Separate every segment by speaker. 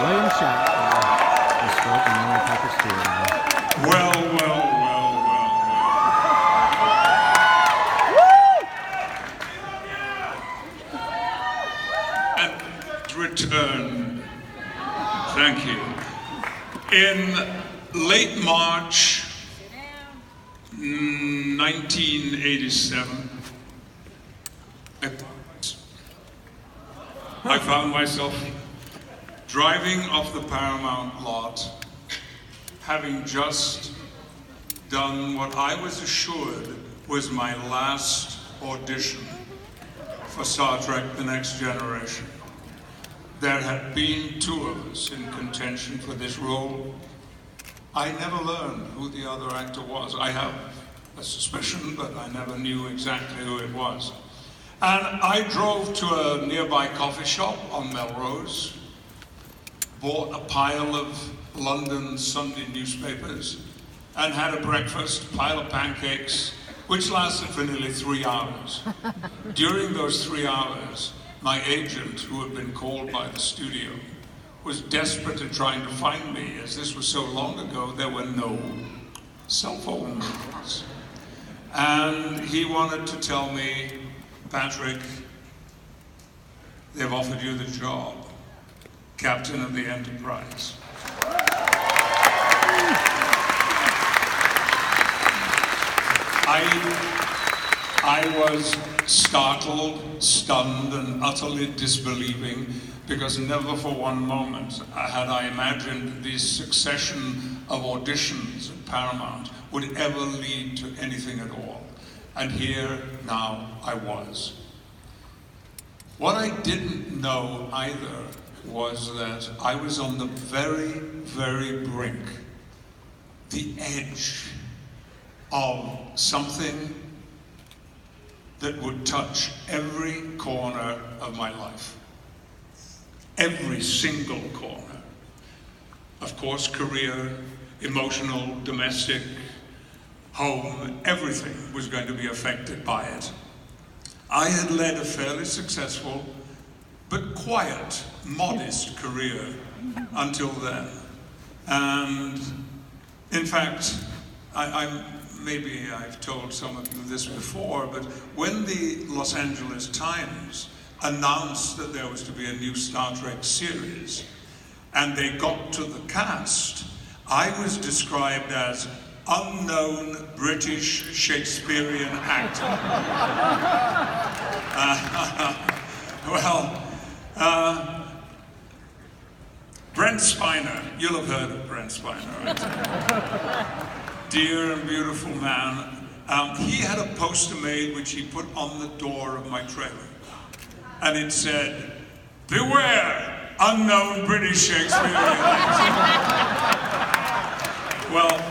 Speaker 1: William shot.
Speaker 2: Well. And return. Thank you. In late March 1987, I found myself driving off the Paramount lot, having just done what I was assured was my last audition for Star Trek: The Next Generation. There had been 2 of us in contention for this role. I never learned who the other actor was. I have a suspicion, but I never knew exactly who it was. And I drove to a nearby coffee shop on Melrose, bought a pile of London Sunday newspapers, and had a breakfast, pile of pancakes, which lasted for nearly 3 hours. During those 3 hours, my agent, who had been called by the studio, was desperate in trying to find me. As this was so long ago, there were no cell phones. And he wanted to tell me, Patrick, they've offered you the job, captain of the Enterprise. I was startled, stunned, and utterly disbelieving, because never for one moment had I imagined this succession of auditions at Paramount would ever lead to anything at all. And here now I was. What I didn't know either was that I was on the very, very brink, the edge of something that would touch every corner of my life. Every single corner. Of course, career, emotional, domestic, home, everything was going to be affected by it. I had led a fairly successful, but quiet, modest career until then. And in fact, maybe I've told some of you this before, but when the Los Angeles Times announced that there was to be a new Star Trek series, and they got to the cast, I was described as unknown British Shakespearean actor. Brent Spiner, you'll have heard of Brent Spiner, right? Dear and beautiful man. He had a poster made which he put on the door of my trailer. And it said, "Beware, unknown British Shakespearean actor." Well,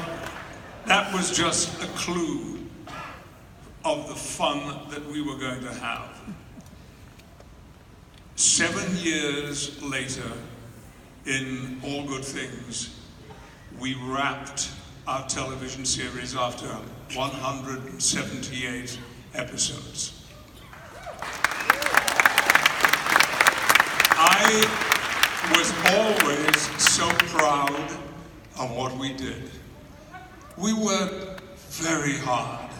Speaker 2: that was just a clue of the fun that we were going to have. 7 years later, in All Good Things, we wrapped our television series after 178 episodes. I was always so proud of what we did. We worked very hard.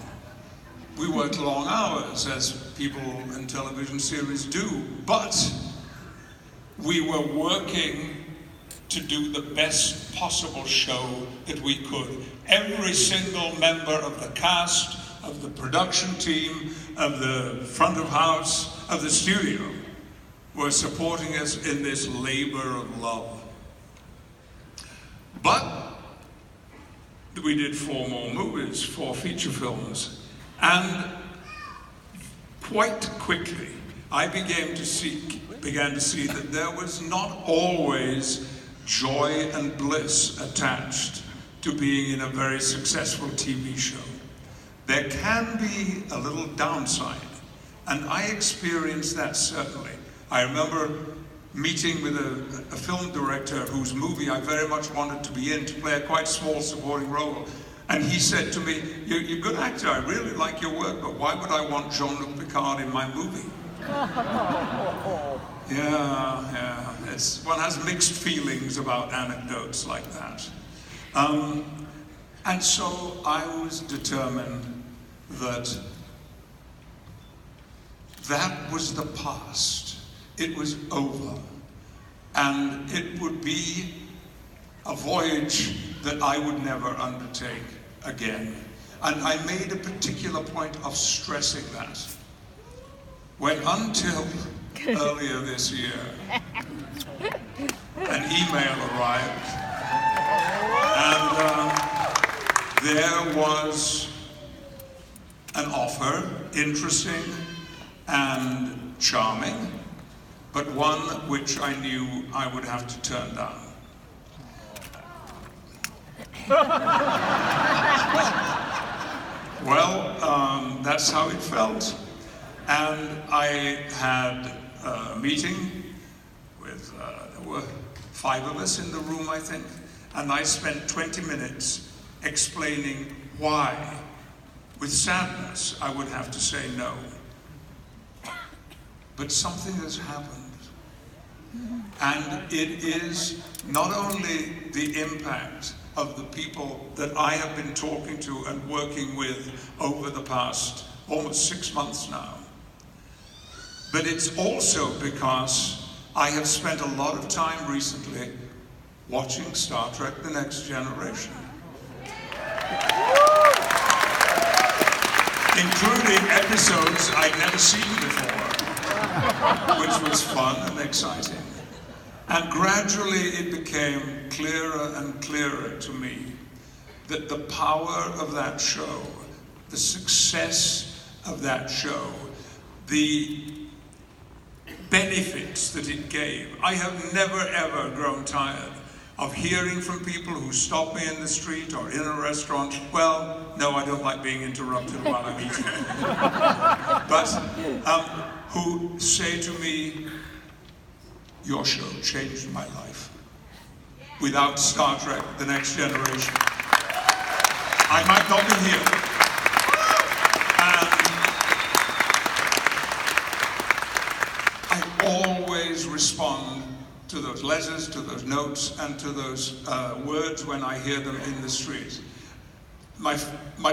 Speaker 2: We worked long hours, as people in television series do, but we were working to do the best possible show that we could. Every single member of the cast, of the production team, of the front of house, of the studio, were supporting us in this labor of love. But we did 4 more movies, 4 feature films, and quite quickly I began to see that there was not always joy and bliss attached to being in a very successful TV show. There can be a little downside, and I experienced that certainly. I remember meeting with a film director whose movie I very much wanted to be in, to play a quite small supporting role. And he said to me, you're a good actor, I really like your work, but why would I want Jean-Luc Picard in my movie? Yeah. One has mixed feelings about anecdotes like that. And so I was determined that that was the past. It was over. And it would be a voyage that I would never undertake again. And I made a particular point of stressing that. When until earlier this year, an email arrived, and there was an offer, interesting and charming, but one which I knew I would have to turn down. Well, that's how it felt. And I had a meeting with, there were 5 of us in the room, I think, and I spent 20 minutes explaining why, with sadness, I would have to say no. But something has happened. And it is not only the impact of the people that I have been talking to and working with over the past almost 6 months now, but it's also because I have spent a lot of time recently watching Star Trek: The Next Generation. Including episodes I'd never seen before, which was fun and exciting. And gradually it became clearer and clearer to me that the power of that show, the success of that show, the benefits that it gave. I have never ever grown tired of hearing from people who stop me in the street or in a restaurant. Well, no, I don't like being interrupted while I'm eating. But who say to me, your show changed my life. Without Star Trek: The Next Generation, I might not be here. And I always respond to those letters, to those notes, and to those words when I hear them in the street. My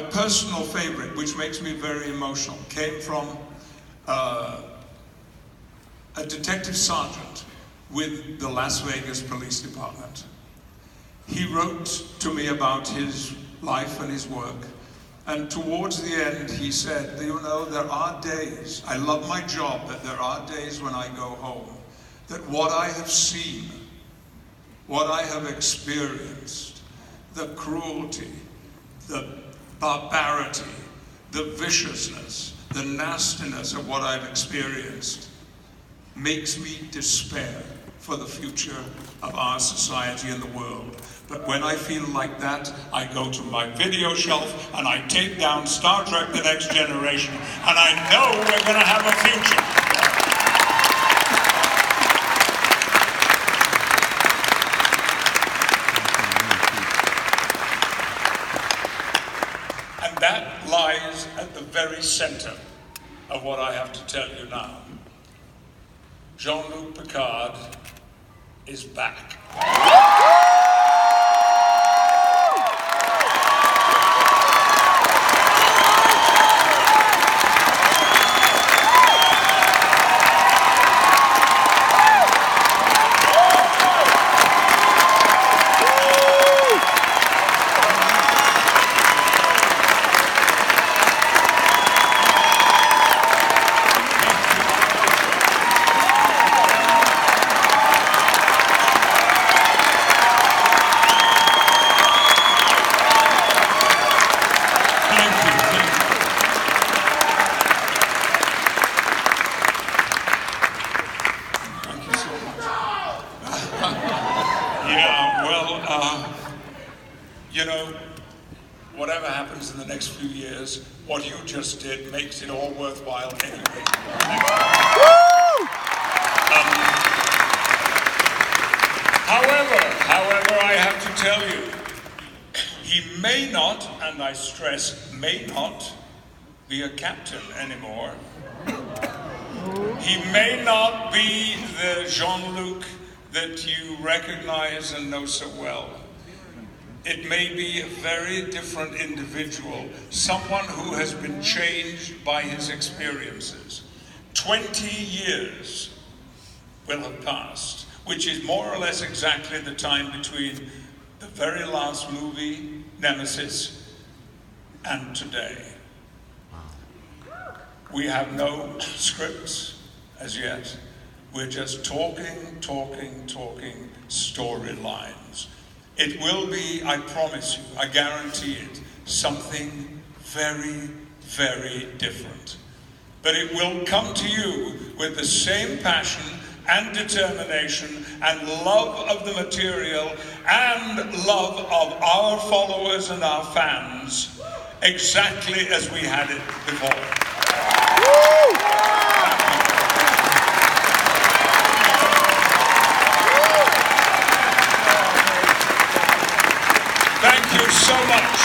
Speaker 2: personal favorite, which makes me very emotional, came from a detective sergeant with the Las Vegas Police Department. He wrote to me about his life and his work, and towards the end he said, you know, there are days, I love my job, but there are days when I go home that what I have seen, what I have experienced, the cruelty, the barbarity, the viciousness, the nastiness of what I've experienced makes me despair for the future of our society and the world. But when I feel like that, I go to my video shelf and I take down Star Trek: The Next Generation, and I know we're going to have a future. And that lies at the very center of what I have to tell you now. Jean-Luc Picard is back. You know, whatever happens in the next few years, what you just did makes it all worthwhile anyway. However, I have to tell you, he may may not, and I stress, may not be a captain anymore. He may not be the Jean-Luc that you recognize and know so well. It may be a very different individual, someone who has been changed by his experiences. 20 years will have passed, which is more or less exactly the time between the very last movie, Nemesis, and today. We have no scripts as yet. We're just talking storylines. It will be, I promise you, I guarantee it, something very, very different. But it will come to you with the same passion and determination and love of the material and love of our followers and our fans, exactly as we had it before. Thank you so much.